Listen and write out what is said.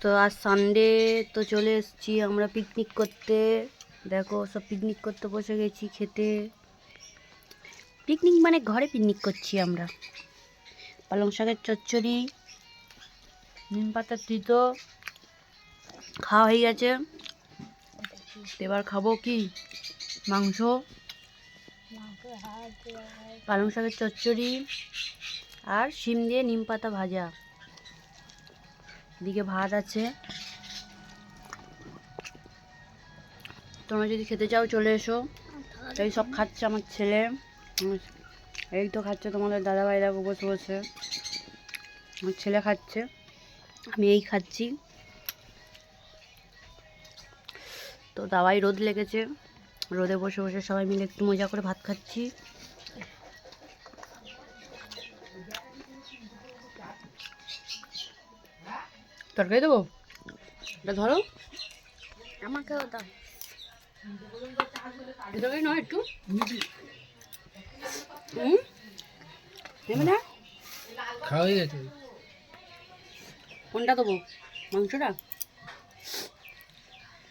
তো আজ সানডে, তো চলে এসেছি আমরা পিকনিক করতে। দেখো সব পিকনিক করতে বসে গেছি খেতে। পিকনিক মানে ঘরে পিকনিক করছি আমরা। পালং শাকের চচ্চড়ি, নিম পাতার তিতো খাওয়া হয়ে গেছে। এবার খাবো কি মাংস, পালং শাকের চচ্চড়ি আর শিম দিয়ে নিম পাতা ভাজা। এদিকে ভাত আছে, তোমরা যদি খেতে চাও চলে এসো। এই সব খাচ্ছে আমার ছেলে, এই তো খাচ্ছে তোমাদের দাদাভাই, দেখো বসে বসে আমার ছেলে খাচ্ছে, আমি এই খাচ্ছি। তো দাওয়াই রোদ লেগেছে, রোদে বসে বসে সবাই মিলে একটু মজা করে ভাত খাচ্ছি। তরকারি দেবো, এটা ধরো, আমাকেও দাও। তরকারি নয় একটু নেবে না? খাওয়া হয়ে গেছে। কোনটা দেবো, মাংসটা?